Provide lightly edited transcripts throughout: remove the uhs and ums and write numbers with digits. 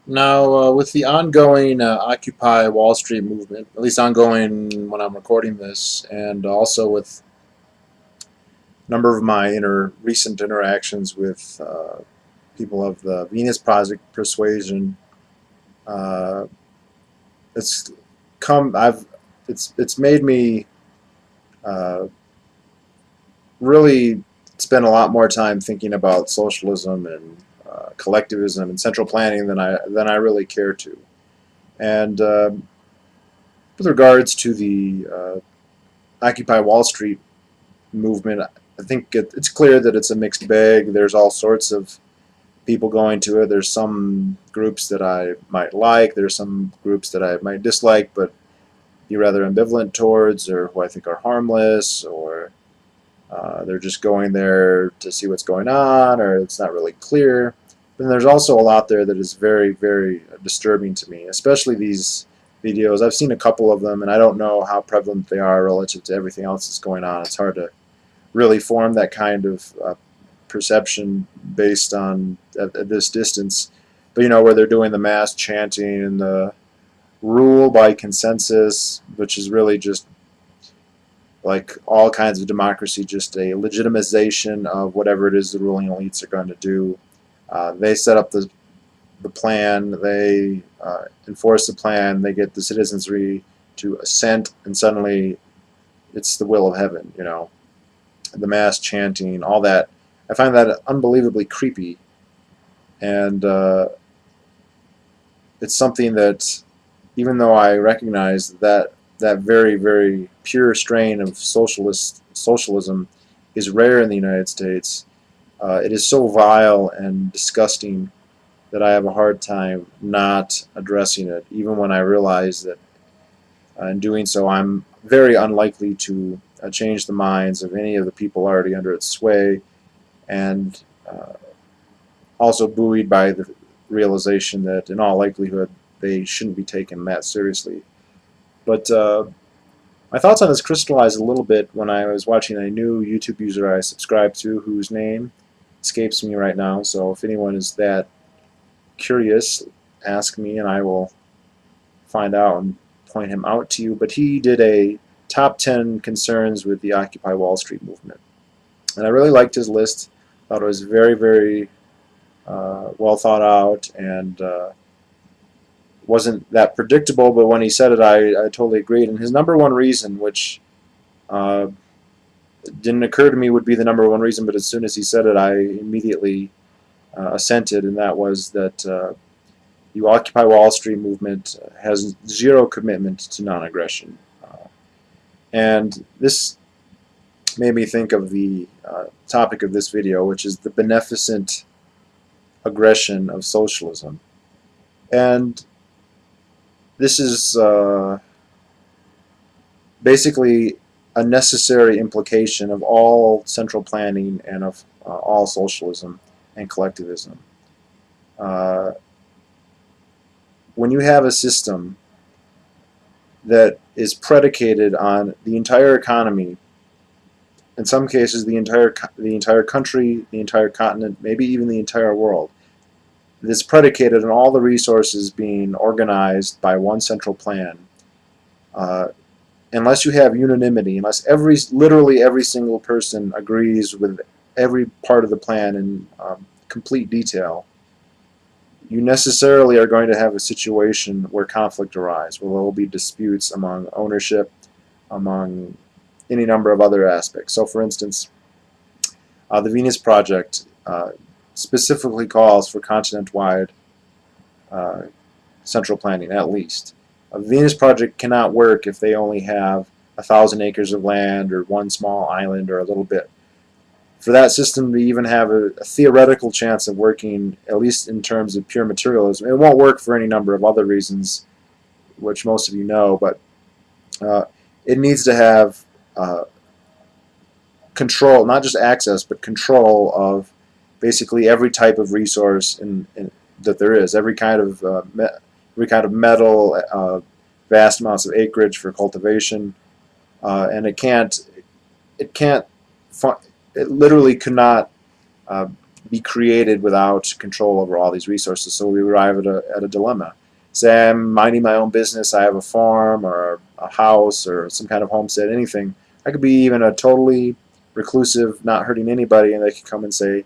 Now, with the ongoing Occupy Wall Street movement, at least ongoing when I'm recording this, and also with a number of my recent interactions with people of the Venus Project persuasion, uh, it's I've it's made me uh, really spend a lot more time thinking about socialism and collectivism and central planning than I really care to. And with regards to the Occupy Wall Street movement, I think it's clear that it's a mixed bag. There's all sorts of people going to it. There's some groups that I might like. There's some groups that I might dislike, but be rather ambivalent towards, or who I think are harmless, or they're just going there to see what's going on, or it's not really clear. Then there's also a lot there that is very, very disturbing to me, especially these videos. I've seen a couple of them, and I don't know how prevalent they are relative to everything else that's going on. It's hard to really form that kind of perception based on at this distance. But where they're doing the mass chanting and the rule by consensus, which is really just like all kinds of democracy, just a legitimization of whatever it is the ruling elites are going to do. They set up the plan, they enforce the plan, they get the citizenry to assent, and suddenly it's the will of heaven, the mass chanting, all that. I find that unbelievably creepy, and it's something that, even though I recognize that very, very pure strain of socialism is rare in the United States, it is so vile and disgusting that I have a hard time not addressing it, even when I realize that in doing so I'm very unlikely to change the minds of any of the people already under its sway, and also buoyed by the realization that in all likelihood they shouldn't be taken that seriously. But my thoughts on this crystallized a little bit when I was watching a new YouTube user I subscribe to, whose name escapes me right now. So if anyone is that curious, ask me and I will find out and point him out to you. But he did a top 10 concerns with the Occupy Wall Street movement. And I really liked his list. Thought it was very, very well thought out, and wasn't that predictable, but when he said it, I totally agreed. And his number one reason, which uh, didn't occur to me would be the number one reason, but as soon as he said it, I immediately assented, and that was that the Occupy Wall Street movement has zero commitment to non-aggression. And this made me think of the topic of this video, which is the beneficent aggression of socialism. And this is basically a necessary implication of all central planning and of all socialism and collectivism. Uh, when you have a system that is predicated on the entire economy, in some cases the entire country, the entire continent, maybe even the entire world, that's predicated on all the resources being organized by one central plan, uh, unless you have unanimity, unless literally every single person agrees with every part of the plan in complete detail, you necessarily are going to have a situation where conflict arises, where there will be disputes among ownership, among any number of other aspects. So, for instance, the Venus Project specifically calls for continent-wide uh, central planning, at least. A Venus Project cannot work if they only have 1,000 acres of land or one small island or a little bit. For that system to even have a theoretical chance of working, at least in terms of pure materialism, it won't work for any number of other reasons, which most of you know, but it needs to have control, not just access, but control of basically every type of resource that there is, every kind of metal, vast amounts of acreage for cultivation, and it can't, it literally could not be created without control over all these resources. So we arrive at a dilemma. Say I'm minding my own business, I have a farm or a house or some kind of homestead, anything. I could be even a totally reclusive, not hurting anybody, and they could come and say,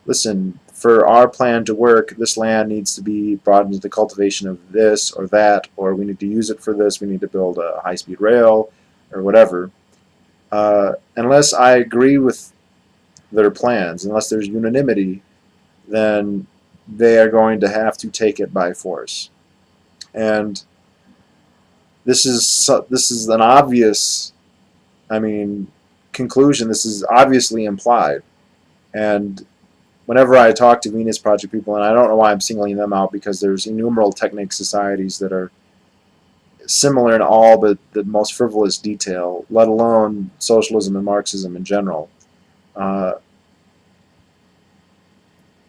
listen, for our plan to work, this land needs to be brought into the cultivation of this or that, or we need to use it for this, we need to build a high-speed rail, or whatever. Unless I agree with their plans, unless there's unanimity, then they are going to have to take it by force. And this is an obvious, conclusion. This is obviously implied. And whenever I talk to Venus Project people, and I don't know why I'm singling them out, because there's innumerable technic societies that are similar in all but the most frivolous detail, let alone socialism and Marxism in general.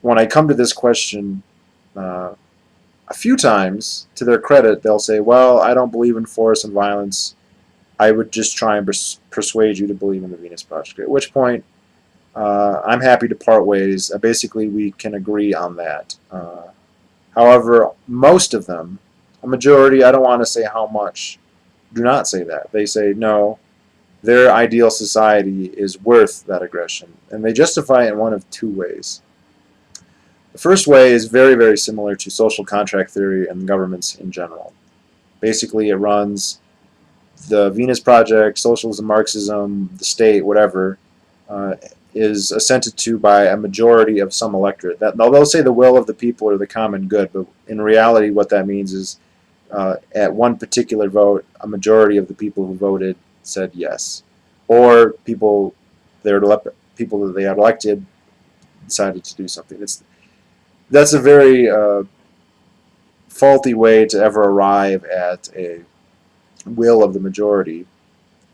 When I come to this question, a few times, to their credit, they'll say, well, I don't believe in force and violence. I would just try and persuade you to believe in the Venus Project. At which point, I'm happy to part ways. Basically, we can agree on that. However, most of them, a majority, I don't want to say how much, do not say that. They say, no, their ideal society is worth that aggression. And they justify it in one of two ways. The first way is very, very similar to social contract theory and governments in general. Basically, it runs the Venus Project, socialism, Marxism, the state, whatever, is assented to by a majority of some electorate. They'll say the will of the people or the common good, but in reality what that means is at one particular vote, a majority of the people who voted said yes. Or people that they had elected decided to do something. That's a very faulty way to ever arrive at a will of the majority,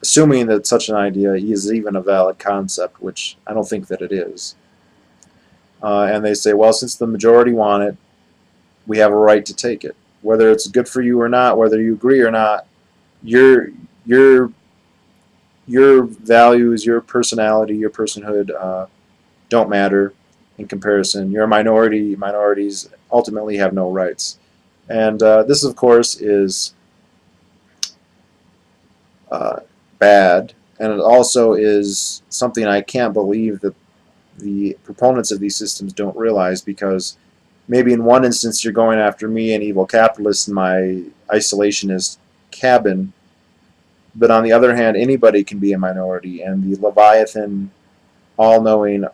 assuming that such an idea is even a valid concept, which I don't think that it is. And they say, well, since the majority want it, we have a right to take it. Whether it's good for you or not, whether you agree or not, your values, your personality, your personhood don't matter in comparison. You're a minority. Minorities ultimately have no rights. And this, of course, is bad, and it also is something I can't believe that the proponents of these systems don't realize, because maybe in one instance you're going after me, an evil capitalist, in my isolationist cabin, but on the other hand, anybody can be a minority, and the Leviathan, all-knowing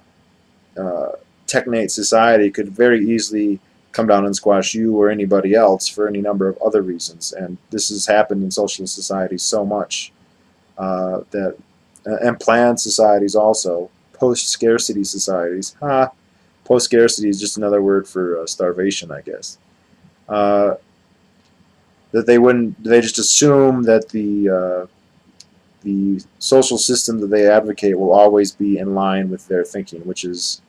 technate society could very easily come down and squash you or anybody else for any number of other reasons. And this has happened in socialist societies so much, and planned societies also, post-scarcity societies. Post-scarcity is just another word for starvation, I guess. That they just assume that the social system that they advocate will always be in line with their thinking, which is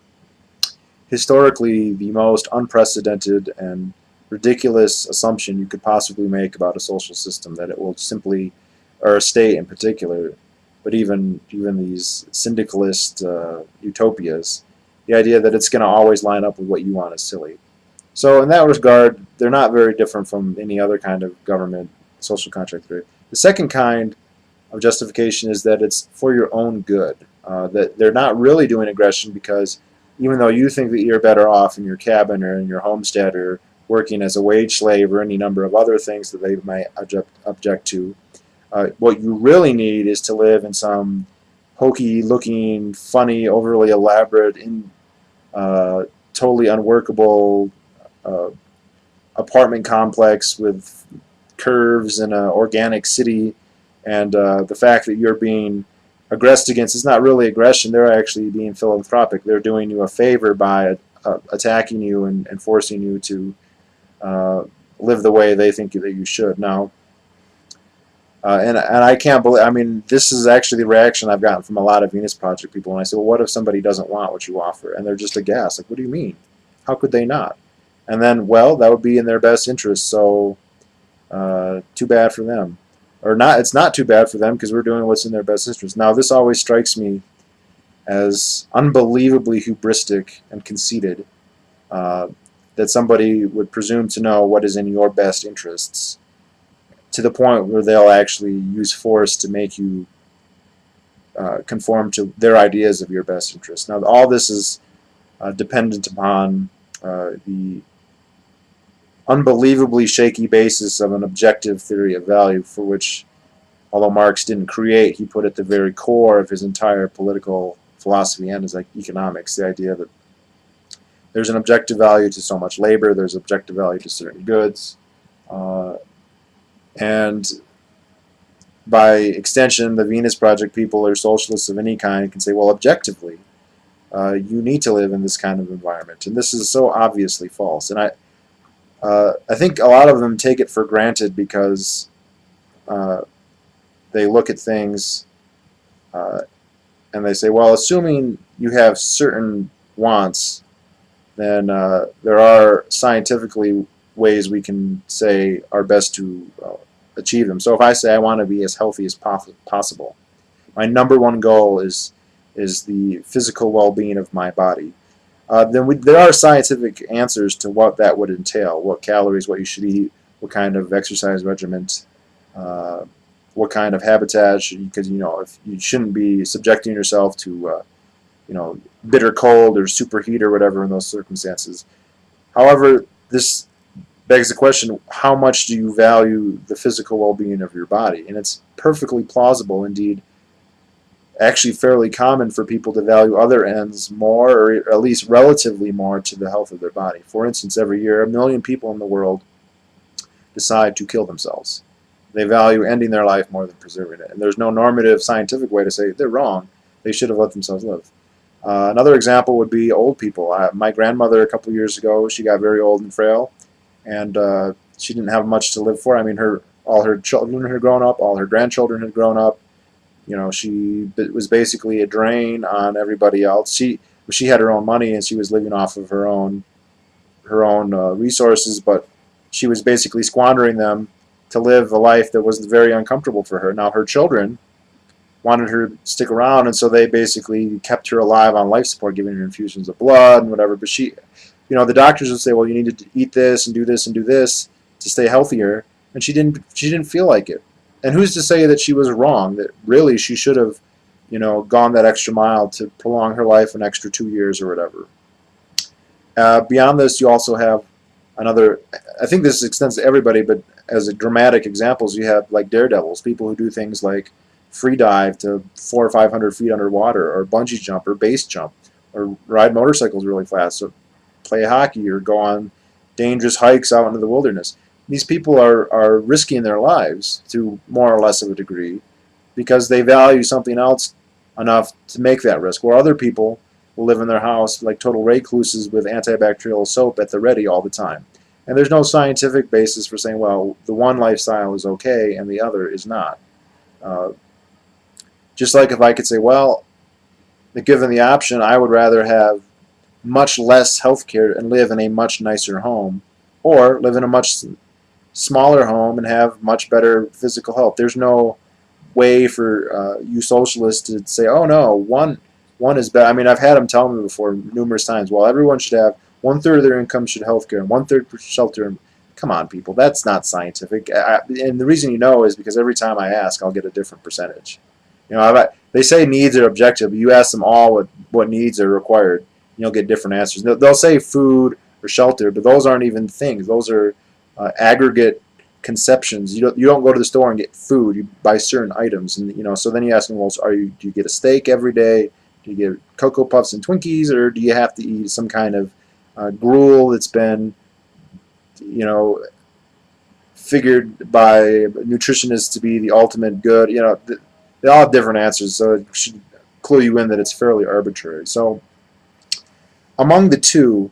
historically the most unprecedented and ridiculous assumption you could possibly make about a social system, that it will simply, or a state in particular, but even these syndicalist utopias, the idea that it's going to always line up with what you want is silly. So in that regard, they're not very different from any other kind of government social contract theory. The second kind of justification is that it's for your own good, that they're not really doing aggression because even though you think that you're better off in your cabin or in your homestead or working as a wage slave or any number of other things that they might object to, what you really need is to live in some hokey-looking, funny, overly elaborate, totally unworkable apartment complex with curves in an organic city, and the fact that you're being aggressed against is not really aggression. They're actually being philanthropic. They're doing you a favor by attacking you and forcing you to live the way they think that you should. Now, and I can't believe, I mean, this is actually the reaction I've gotten from a lot of Venus Project people when I say, well, what if somebody doesn't want what you offer? And they're just aghast. Like, what do you mean? How could they not? And then, well, that would be in their best interest, so too bad for them. Or not, it's not too bad for them because we're doing what's in their best interest. Now, this always strikes me as unbelievably hubristic and conceited, uh, that somebody would presume to know what is in your best interests, to the point where they'll actually use force to make you conform to their ideas of your best interest. Now, all this is dependent upon the unbelievably shaky basis of an objective theory of value, for which, although Marx didn't create, he put at the very core of his entire political philosophy and his economics, the idea that there's an objective value to so much labor, there's objective value to certain goods, and by extension, the Venus Project people or socialists of any kind can say, well, objectively, you need to live in this kind of environment, and this is so obviously false. And I think a lot of them take it for granted because they look at things and they say, well, assuming you have certain wants, then there are scientifically ways we can say are best to achieve them. So if I say I want to be as healthy as possible, my number one goal is the physical well-being of my body. Then there are scientific answers to what that would entail: what calories, what you should eat, what kind of exercise regimen, what kind of habitat. Because if you shouldn't be subjecting yourself to bitter cold or superheat or whatever in those circumstances. However, this begs the question: how much do you value the physical well-being of your body? And it's perfectly plausible, indeed, actually fairly common for people to value other ends more, or at least relatively more, to the health of their body. For instance, every year 1 million people in the world decide to kill themselves. They value ending their life more than preserving it. And there's no normative scientific way to say they're wrong. They should have let themselves live. Another example would be old people. My grandmother, a couple years ago, she got very old and frail, and she didn't have much to live for. I mean, all her children had grown up, all her grandchildren had grown up. She was basically a drain on everybody else. She had her own money and she was living off of her own resources, but she was basically squandering them to live a life that was very uncomfortable for her. Now her children wanted her to stick around, and so they basically kept her alive on life support, giving her infusions of blood and whatever. But the doctors would say, well, you need to eat this and do this and do this to stay healthier, and she didn't feel like it. And who's to say that she was wrong, that really she should have, gone that extra mile to prolong her life an extra 2 years or whatever. Beyond this, you also have another, I think this extends to everybody, but as a dramatic examples, you have like daredevils, people who do things like free dive to 400 or 500 feet underwater, or bungee jump, or base jump, or ride motorcycles really fast, or play hockey, or go on dangerous hikes out into the wilderness. These people are risking their lives to more or less of a degree because they value something else enough to make that risk, where other people will live in their house like total recluses with antibacterial soap at the ready all the time. And there's no scientific basis for saying, well, the one lifestyle is okay and the other is not. Just like if I could say, well, given the option, I would rather have much less health care and live in a much nicer home, or live in a much smaller home and have much better physical health. There's no way for you socialists to say, oh no, one is better. I mean, I've had them tell me before numerous times, well, everyone should have 1/3 of their income should healthcare and 1/3 for shelter. Come on, people, that's not scientific. And the reason is because every time I ask, I'll get a different percentage. They say needs are objective, but you ask them all what needs are required, you'll get different answers. They'll say food or shelter, but those aren't even things. Those are aggregate conceptions. You don't go to the store and get food. You buy certain items, and so then you ask them, well, do you get a steak every day? Do you get Cocoa Puffs and Twinkies, or do you have to eat some kind of gruel that's been figured by nutritionists to be the ultimate good? They all have different answers, so it should clue you in that it's fairly arbitrary. So among the two,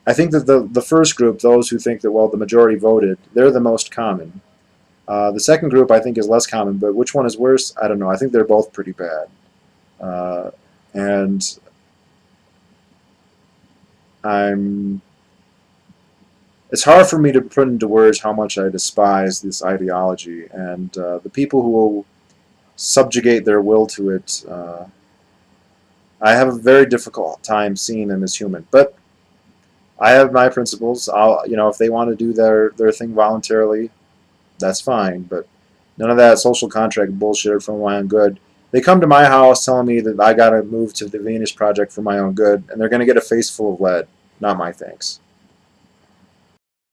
I think that the first group, those who think that, well, the majority voted, they're the most common. The second group I think is less common, but which one is worse? I don't know. I think they're both pretty bad. And it's hard for me to put into words how much I despise this ideology, and the people who will subjugate their will to it I have a very difficult time seeing them as human. But I have my principles. If they want to do their thing voluntarily, that's fine. But none of that social contract bullshit for my own good. They come to my house telling me that I gotta move to the Venus Project for my own good, and they're gonna get a face full of lead. Not my thanks.